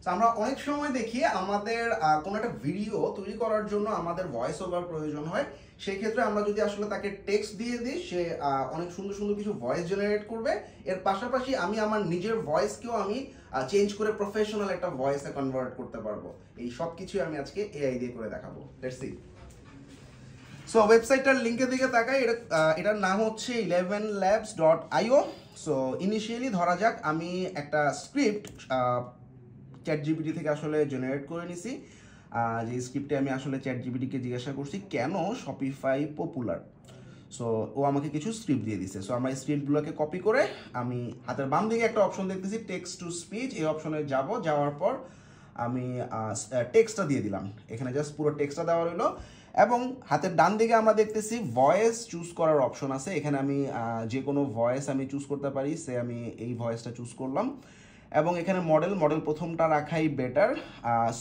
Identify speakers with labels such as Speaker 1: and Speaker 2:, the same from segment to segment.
Speaker 1: তো আমরা অনেক সময় দেখি আমাদের কোনো একটা ভিডিও তৈরি করার জন্য আমাদের ভয়েস ওভার প্রয়োজন হয়। সেই ক্ষেত্রে আমরা যদি আসলে তাকে টেক্সট দিয়ে দিই, সে অনেক সুন্দর সুন্দর কিছু ভয়েস জেনারেট করবে। এর পাশাপাশি আমি আমার নিজের ভয়েসকেও আমি চেঞ্জ করে প্রফেশনাল একটা ভয়েসে কনভার্ট করতে পারবো। এই সব কিছুই আমি আজকে এআই দিয়ে করে দেখাবো। Let's see. সো ওয়েবসাইটটার লিঙ্কের দিকে তাকাই। এটার নাম হচ্ছে 11labs.io। সো ইনিশিয়ালি ধরা যাক আমি একটা স্ক্রিপ্ট ChatGPT থেকে আসলে জেনারেট করে নিছি। যে স্ক্রিপ্টে আমি আসলে ChatGPT-কে জিজ্ঞাসা করছি কেন শপিফাই পপুলার। সো ও আমাকে কিছু স্ক্রিপ্ট দিয়ে দিছে। সো আমরা এই স্ক্রিপ্টগুলোকে কপি করে আমি হাতের বাম দিকে একটা অপশন দেখতেছি টেক্সট টু স্পিচ, এই অপশনে যাওয়ার পর আমি টেক্সটটা দিয়ে দিলাম। এখানে জাস্ট পুরো টেক্সটটা দেওয়া রইলো এবং হাতের ডান দিকে আমরা দেখতেছি ভয়েস চুজ করার অপশন আছে। এখানে আমি যে কোনো ভয়েস আমি চুজ করতে পারি, সে আমি এই ভয়েসটা চুজ করলাম এবং এখানে মডেল প্রথমটা রাখাই বেটার।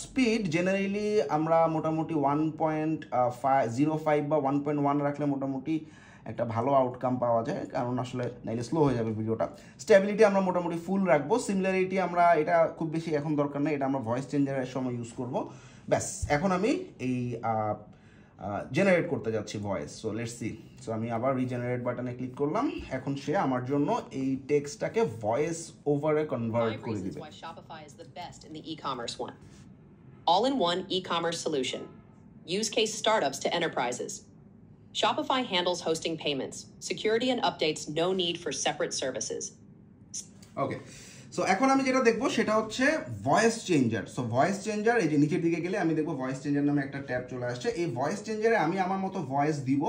Speaker 1: স্পিড জেনারেলি আমরা মোটামুটি 1.05 বা 1.1 রাখলে মোটামুটি একটা ভালো আউটকাম পাওয়া যায়, কারণ আসলে নাইলে স্লো হয়ে যাবে ভিডিওটা। স্টেবিলিটি আমরা মোটামুটি ফুল রাখবো। সিমিলারিটি আমরা এটা খুব বেশি এখন দরকার নেই, এটা আমরা ভয়েস চেঞ্জারের সময় ইউজ করব। ব্যাস, এখন আমি এই জেনারেট করতে যাচ্ছি voice. So let's see. So আমি আবার রিজেনারেট বাটনে ক্লিক করলাম। এখন সে আমার জন্য এই টেক্সটটাকে ভয়েস ওভারে কনভার্ট করে দিবে।
Speaker 2: Shopify is the best in the e-commerce one. All-in-one e-commerce solution. Use case startups to enterprises. Shopify handles hosting payments, security and updates, no need for separate services.
Speaker 1: Okay. So এখন আমি যেটা দেখবো সেটা হচ্ছে voice changer. So voice changer, এই যে নিচের দিকে গেলে আমি দেখবো ভয়েস চেঞ্জার নামে একটা ট্যাব চলে আসছে। এই ভয়েস চেঞ্জারে আমি আমার মতো ভয়েস দিব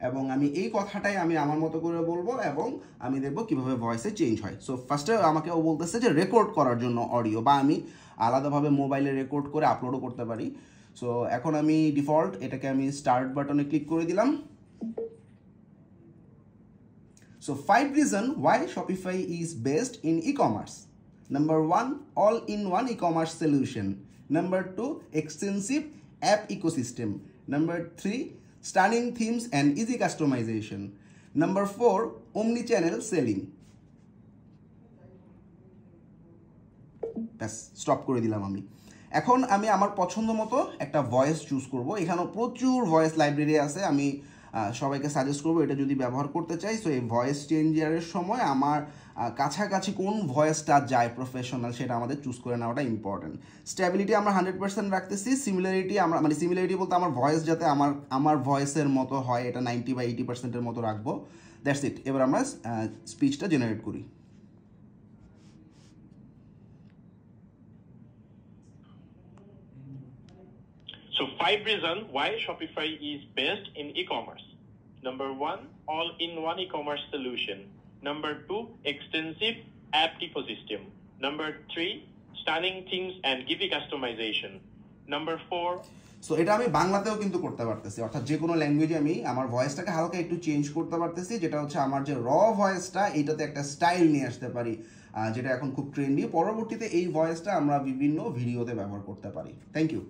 Speaker 1: এবং আমি এই কথাটাই আমি আমার মতো করে বলবো এবং আমি দেখবো কিভাবে ভয়েসে চেঞ্জ হয়। সো ফার্স্টে আমাকে ও বলতেছে যে রেকর্ড করার জন্য অডিও, বা আমি আলাদাভাবে মোবাইলে রেকর্ড করে আপলোডও করতে পারি। সো এখন আমি ডিফল্ট এটাকে আমি স্টার্ট বাটনে ক্লিক করে দিলাম। So 5 reasons why Shopify is best in e-commerce. Number 1, all-in-one e-commerce solution. Number 2, extensive app ecosystem. Number 3, stunning themes and easy customization. Number 4, omni-channel selling. ব্যাস, স্টপ করে দিলাম আমি। এখন আমি আমার পছন্দ মতো একটা ভয়েস চুজ করব। এখানে প্রচুর ভয়েস লাইব্রেরি আছে, আমি সবাইকে সাজেস্ট করবো এটা যদি ব্যবহার করতে চাই। সো এই ভয়েস চেঞ্জারের সময় আমার কাছাকাছি কোন ভয়েসটা যায় প্রফেশনাল, সেটা আমাদের চুজ করে নেওয়াটা ইম্পর্টেন্ট। স্টেবিলিটি আমরা 100% রাখতেছি। সিমিলারিটি আমরা সিমিলারিটি বলতে আমার ভয়েস যাতে আমার ভয়েসের মতো হয়, এটা 90 বা 80%-এর মতো রাখবো। That's it. এবার আমরা স্পিচটা জেনারেট করি।
Speaker 3: So 5 reasons why Shopify is best in e-commerce. Number 1, all-in-one e-commerce solution. Number 2, extensive app ecosystem. Number 3, stunning themes and easy customization. Number 4.
Speaker 1: So এটা আমি বাংলাতেও কিন্তু করতে পারতেছি, অর্থাৎ যে কোনো ল্যাঙ্গুয়েজে আমি আমার ভয়েসটাকে হালকা একটু চেঞ্জ করতে পারতেছি, যেটা হচ্ছে আমার যে র ভয়েসটা এইটাতে একটা স্টাইল নিয়ে আসতে পারি, যেটা এখন খুব ট্রেন্ডি। পরবর্তীতে এই ভয়েসটা আমরা বিভিন্ন ভিডিওতে ব্যবহার করতে পারি। Thank you.